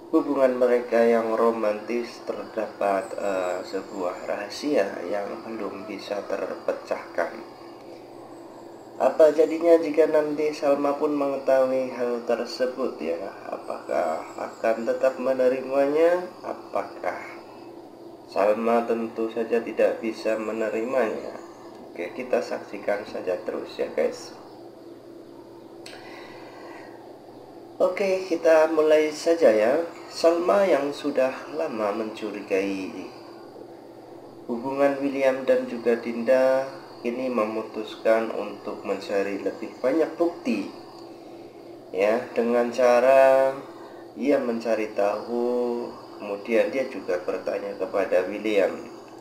hubungan mereka yang romantis terdapat sebuah rahasia yang belum bisa terpecahkan. Apa jadinya jika nanti Salma pun mengetahui hal tersebut ya? Apakah akan tetap menerimanya? Apakah Salma tentu saja tidak bisa menerimanya? Oke, kita saksikan saja terus ya guys. Oke, kita mulai saja ya. Salma yang sudah lama mencurigai hubungan William dan juga Dinda kini memutuskan untuk mencari lebih banyak bukti. Ya, dengan cara ia mencari tahu, kemudian dia juga bertanya kepada William.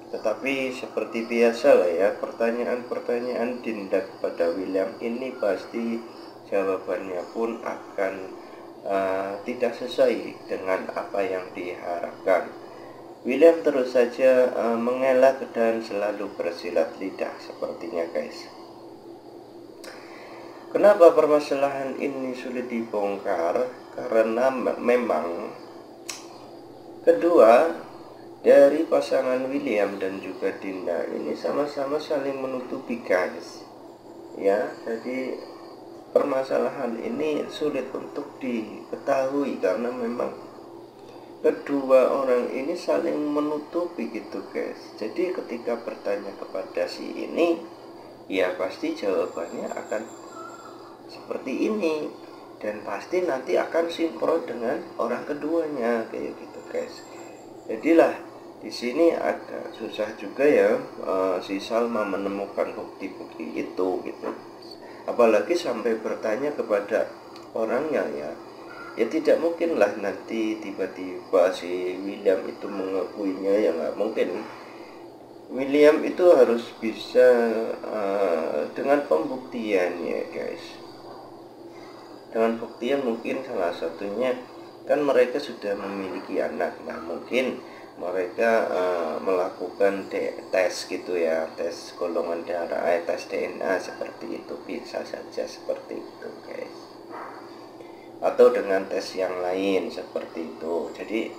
Tetapi seperti biasa lah ya, pertanyaan-pertanyaan Dinda kepada William ini pasti jawabannya pun akan tidak sesuai dengan apa yang diharapkan. William terus saja mengelak dan selalu bersilat lidah sepertinya guys. Kenapa permasalahan ini sulit dibongkar? Karena memang kedua dari pasangan William dan juga Dinda ini sama-sama saling menutupi guys. Ya, jadi permasalahan ini sulit untuk diketahui karena memang kedua orang ini saling menutupi gitu guys. Jadi ketika bertanya kepada si ini, ya pasti jawabannya akan seperti ini dan pasti nanti akan sinkron dengan orang keduanya kayak gitu guys. Jadilah di sini agak susah juga ya si Salma menemukan bukti-bukti itu gitu. Apalagi sampai bertanya kepada orangnya ya tidak mungkin lah nanti tiba-tiba si William itu mengakuinya, ya nggak mungkin. William itu harus bisa dengan pembuktian ya guys. Dengan buktian mungkin salah satunya kan mereka sudah memiliki anak. Nah mungkin mereka melakukan tes gitu ya, tes golongan darah, tes DNA seperti itu, bisa saja seperti itu guys, atau dengan tes yang lain seperti itu. Jadi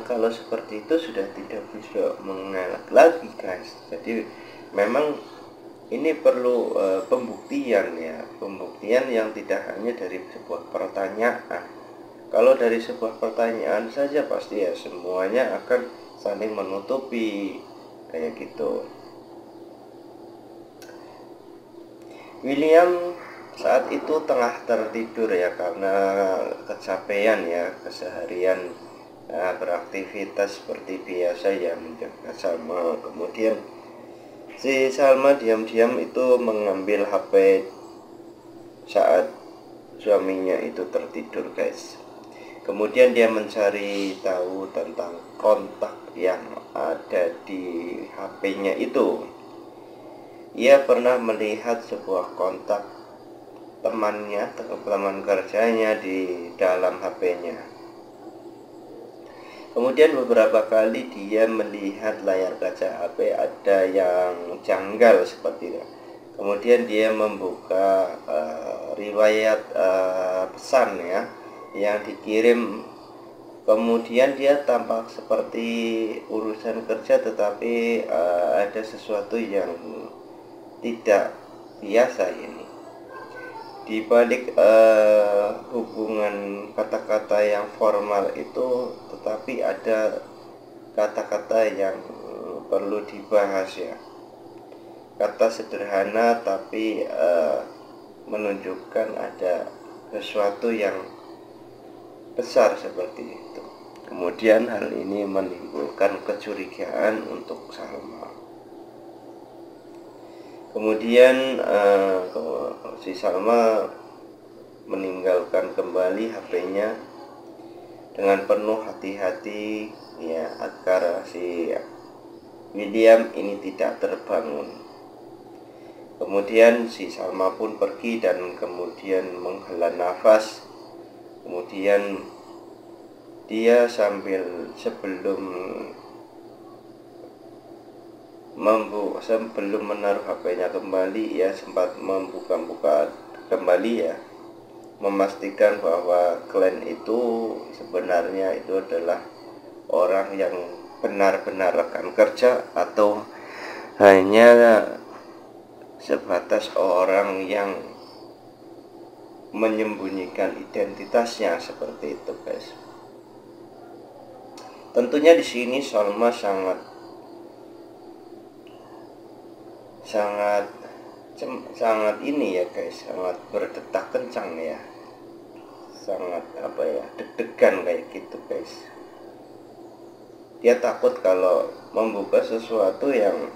kalau seperti itu sudah tidak bisa mengelak lagi guys. Jadi memang ini perlu pembuktian ya, pembuktian yang tidak hanya dari sebuah pertanyaan. Kalau dari sebuah pertanyaan saja pasti ya semuanya akan saling menutupi kayak gitu. William saat itu tengah tertidur ya karena kecapean ya, keseharian beraktivitas seperti biasa ya menjaga Salma. Kemudian si Salma diam-diam itu mengambil HP saat suaminya itu tertidur guys. Kemudian dia mencari tahu tentang kontak yang ada di HP-nya itu. Ia pernah melihat sebuah kontak temannya, teman kerjanya di dalam HP-nya. Kemudian beberapa kali dia melihat layar kaca HP ada yang janggal seperti itu. Kemudian dia membuka riwayat pesan ya yang dikirim. Kemudian dia tampak seperti urusan kerja, tetapi ada sesuatu yang tidak biasa ini. Di balik hubungan kata-kata yang formal itu, tetapi ada kata-kata yang perlu dibahas ya. Kata sederhana tapi menunjukkan ada sesuatu yang besar seperti itu. Kemudian hal ini menimbulkan kecurigaan untuk Salma. Kemudian si Salma meninggalkan kembali HP-nya dengan penuh hati-hati ya agar si William ini tidak terbangun. Kemudian si Salma pun pergi dan kemudian menghela nafas. Kemudian dia sebelum menaruh HP-nya kembali ya sempat membuka-buka kembali ya memastikan bahwa Glenn itu sebenarnya itu adalah orang yang benar-benar rekan kerja atau hanya sebatas orang yang menyembunyikan identitasnya, seperti itu guys. Tentunya di sini Salma sangat ini ya guys, sangat berdetak kencang ya, sangat deg-degan kayak gitu guys. Dia takut kalau membuka sesuatu yang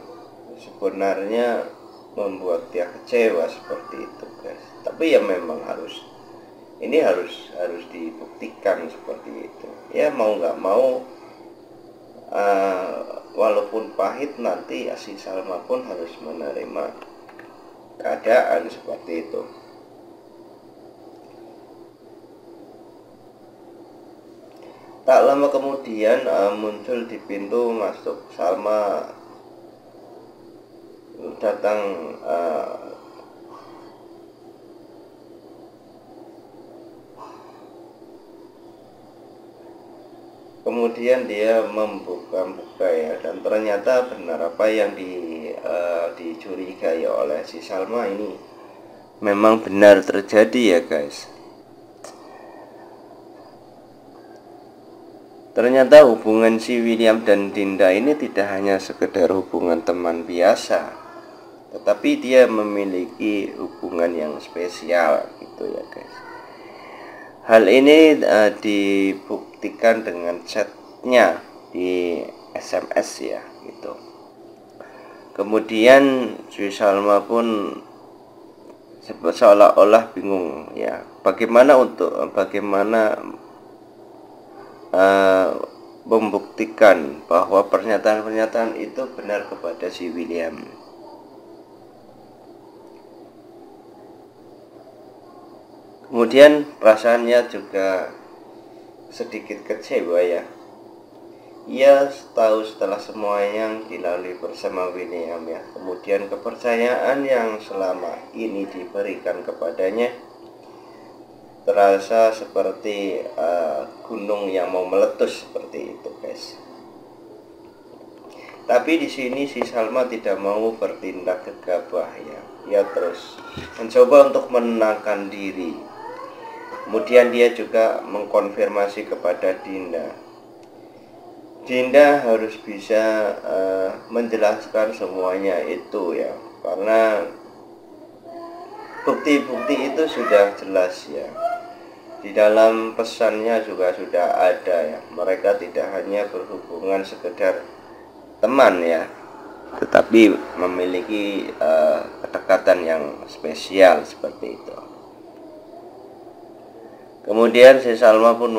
sebenarnya membuat dia kecewa, seperti itu guys. Tapi ya memang harus dibuktikan seperti itu ya, mau nggak mau, walaupun pahit nanti si Salma pun harus menerima keadaan seperti itu. Tak lama kemudian muncul di pintu masuk Salma datang kemudian dia membuka ya, dan ternyata benar apa yang dicurigai oleh si Salma ini memang benar terjadi ya guys. Ternyata hubungan si William dan Dinda ini tidak hanya sekedar hubungan teman biasa, tetapi dia memiliki hubungan yang spesial gitu ya guys. Hal ini dibuktikan dengan chatnya di SMS ya gitu. Kemudian si Salma pun seolah-olah bingung ya, bagaimana membuktikan bahwa pernyataan-pernyataan itu benar kepada si William. Kemudian perasaannya juga sedikit kecewa ya. Ia tahu setelah semua yang dilalui bersama William ya, kemudian kepercayaan yang selama ini diberikan kepadanya terasa seperti gunung yang mau meletus, seperti itu guys. Tapi di sini si Salma tidak mau bertindak gegabah ya. Ia terus mencoba untuk menenangkan diri. Kemudian dia juga mengkonfirmasi kepada Dinda. Dinda harus bisa menjelaskan semuanya itu ya, karena bukti-bukti itu sudah jelas ya. Di dalam pesannya juga sudah ada ya, mereka tidak hanya berhubungan sekedar teman ya, tetapi memiliki kedekatan yang spesial, seperti itu. Kemudian si Salma pun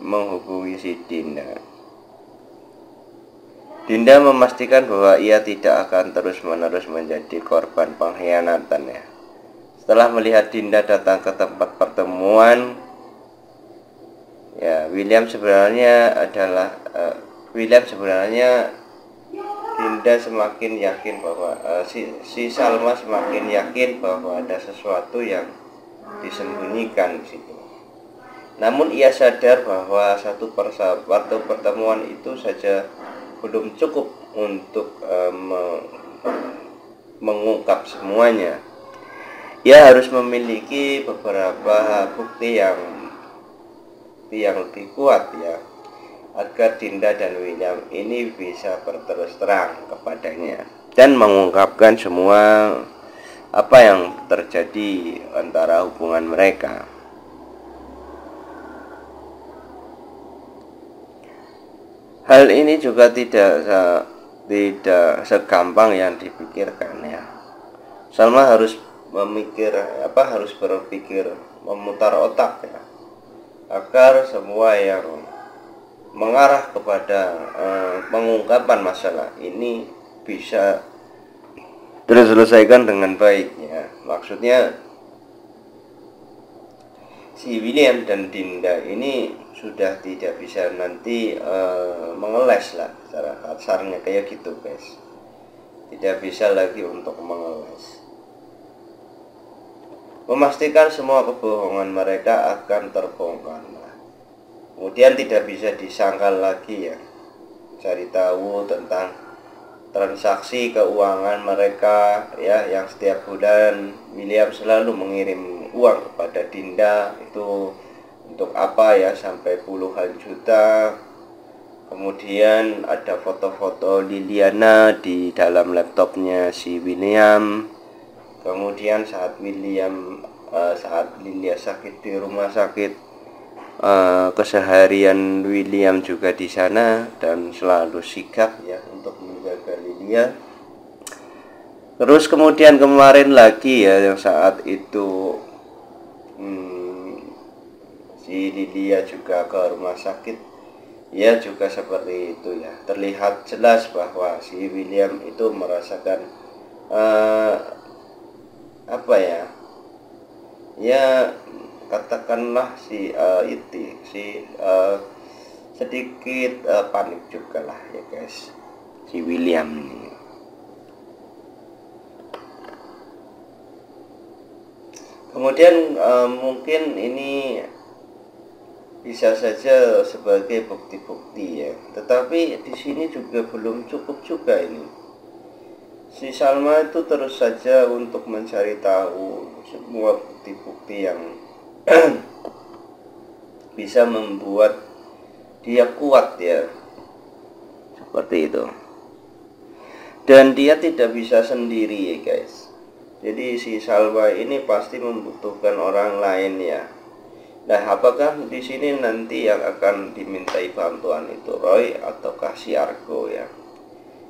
menghubungi si Dinda. Dinda memastikan bahwa ia tidak akan terus-menerus menjadi korban pengkhianatan ya. Setelah melihat Dinda datang ke tempat pertemuan ya, Dinda semakin yakin bahwa si Salma semakin yakin bahwa ada sesuatu yang disembunyikan di situ. Namun ia sadar bahwa satu pertemuan itu saja belum cukup untuk mengungkap semuanya. Ia harus memiliki beberapa bukti yang lebih kuat ya, agar Dinda dan William ini bisa berterus terang kepadanya dan mengungkapkan semua apa yang terjadi antara hubungan mereka. Hal ini juga tidak segampang yang dipikirkan ya. Salma harus berpikir memutar otak ya, agar semua yang mengarah kepada pengungkapan masalah ini bisa terselesaikan dengan baik ya. Maksudnya si William dan Dinda ini sudah tidak bisa nanti mengeles lah, secara kasarnya kayak gitu guys. Tidak bisa lagi untuk mengeles. memastikan semua kebohongan mereka akan terbongkar. Kemudian tidak bisa disangkal lagi ya, cari tahu tentang transaksi keuangan mereka ya, yang setiap bulan William selalu mengirim uang kepada Dinda, itu untuk apa ya, sampai puluhan juta. Kemudian ada foto-foto Liliana di dalam laptopnya si William. Kemudian saat Lilia sakit di rumah sakit, keseharian William juga di sana dan selalu sigap ya untuk menjaga Lilia. Terus kemudian kemarin lagi ya, yang saat itu si Lilia juga ke rumah sakit, ya juga seperti itu ya. Terlihat jelas bahwa si William itu merasakan apa ya, ya katakanlah sedikit panik juga lah ya guys, si William ini. Kemudian mungkin ini bisa saja sebagai bukti-bukti ya, tetapi di sini juga belum cukup juga ini. Si Salma itu terus saja untuk mencari tahu semua bukti-bukti yang bisa membuat dia kuat ya, seperti itu. Dan dia tidak bisa sendiri ya guys. Jadi si Salma ini pasti membutuhkan orang lain ya. Nah, apakah di sini nanti yang akan dimintai bantuan itu Roy ataukah si Argo ya?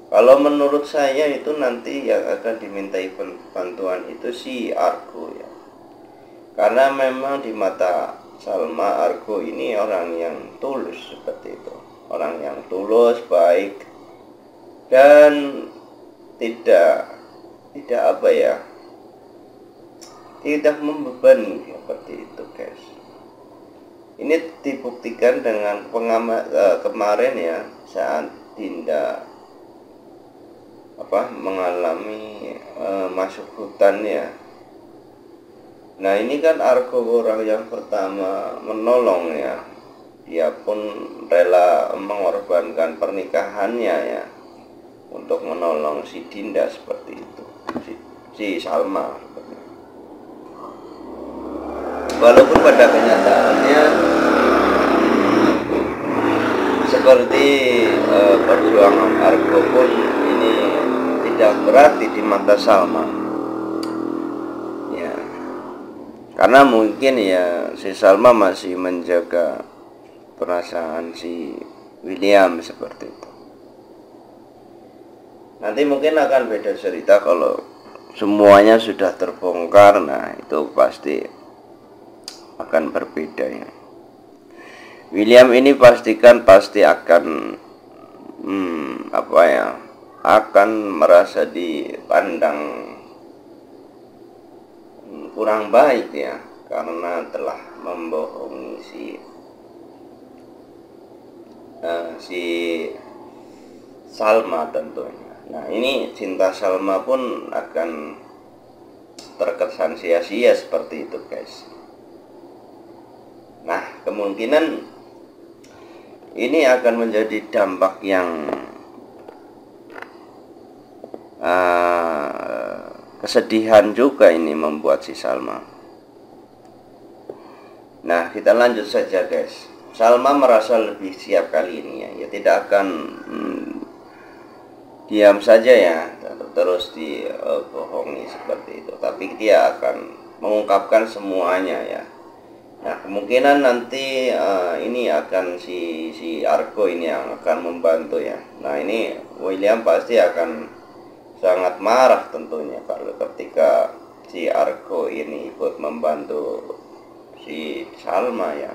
Kalau menurut saya itu nanti yang akan dimintai bantuan itu si Argo ya. Karena memang di mata Salma, Argo ini orang yang tulus seperti itu. Orang yang tulus, baik, dan tidak apa ya, tidak membebani seperti itu guys. Ini dibuktikan dengan kemarin ya, saat Dinda mengalami masuk hutan ya. Nah ini kan Argo orang yang pertama menolong ya. Dia pun rela mengorbankan pernikahannya ya untuk menolong si Dinda seperti itu, si Salma seperti itu. Walaupun pada kenyataannya seperti perjuangan Argo pun ini tidak berarti di mata Salma ya, karena mungkin ya si Salma masih menjaga perasaan si William seperti itu. Nanti mungkin akan beda cerita kalau semuanya sudah terbongkar. Nah itu pasti akan berbeda ya. William ini pasti akan akan merasa dipandang kurang baik ya, karena telah membohongi si Salma tentunya. Nah ini cinta Salma pun akan terkesan sia-sia seperti itu guys. Nah kemungkinan ini akan menjadi dampak yang kesedihan juga ini membuat si Salma. Nah kita lanjut saja guys. Salma merasa lebih siap kali ini ya, tidak akan diam saja ya, terus dibohongi seperti itu, tapi dia akan mengungkapkan semuanya ya. Nah kemungkinan nanti ini akan si Argo ini yang akan membantu ya. Nah ini William pasti akan sangat marah tentunya kalau ketika si Argo ini ikut membantu si Salma ya.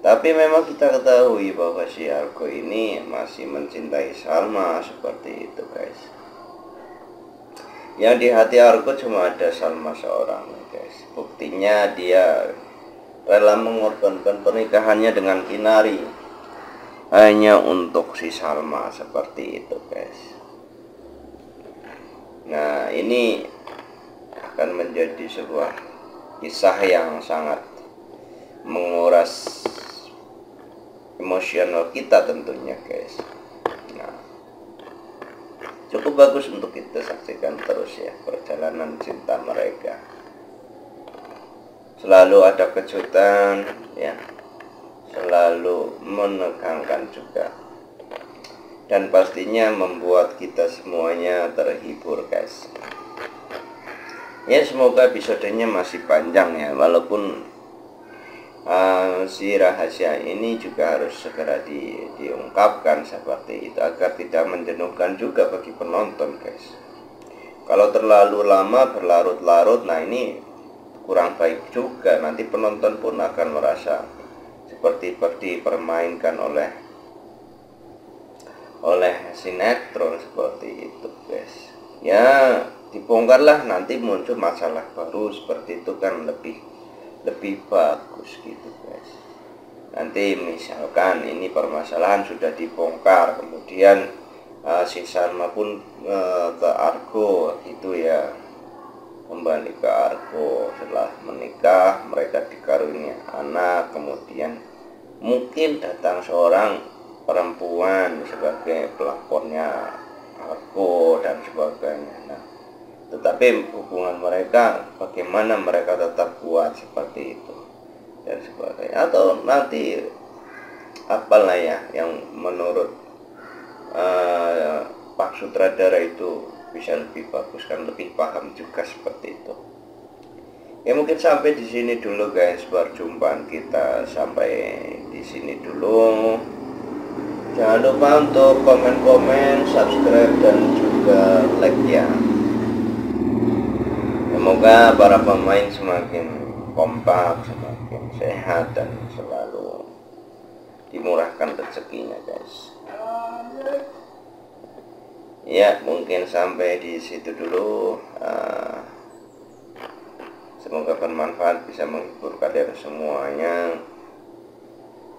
Tapi memang kita ketahui bahwa si Argo ini masih mencintai Salma seperti itu guys. Yang di hati Argo cuma ada Salma seorang guys. Buktinya dia rela mengorbankan pernikahannya dengan Kinari hanya untuk si Salma seperti itu guys. Nah ini akan menjadi sebuah kisah yang sangat menguras emosional kita tentunya guys. Nah, cukup bagus untuk kita saksikan terus ya perjalanan cinta mereka. Selalu ada kejutan ya, selalu menegangkan juga, dan pastinya membuat kita semuanya terhibur guys. Ya semoga episodenya masih panjang ya, walaupun si rahasia ini juga harus segera diungkapkan seperti itu agar tidak menjenuhkan juga bagi penonton guys. Kalau terlalu lama berlarut-larut, nah ini kurang baik juga, nanti penonton pun akan merasa seperti dipermainkan oleh sinetron seperti itu guys. Ya dibongkarlah, nanti muncul masalah baru seperti itu kan lebih bagus gitu guys. Nanti misalkan ini permasalahan sudah dibongkar, kemudian si Salma pun ke Argo gitu ya, kembali ke Argo setelah menikah, mereka dikaruniai anak, kemudian mungkin datang seorang perempuan sebagai pelapornya Argo dan sebagainya. Nah, tetapi hubungan mereka bagaimana mereka tetap kuat seperti itu dan sebagainya, atau nanti apalah ya yang menurut Pak Sutradara itu bisa lebih bagus kan, lebih paham juga seperti itu. Ya mungkin sampai di sini dulu guys, perjumpaan kita sampai di sini dulu. Jangan lupa untuk komen-komen, subscribe dan juga like ya. Semoga para pemain semakin kompak, semakin sehat, dan selalu dimurahkan rezekinya guys. Ya mungkin sampai di situ dulu. Semoga bermanfaat, bisa menghibur kalian semuanya.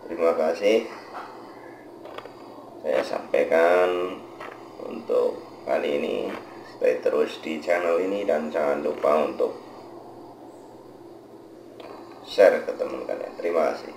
Terima kasih saya sampaikan untuk kali ini. Stay terus di channel ini dan jangan lupa untuk share ke teman kalian. Terima kasih.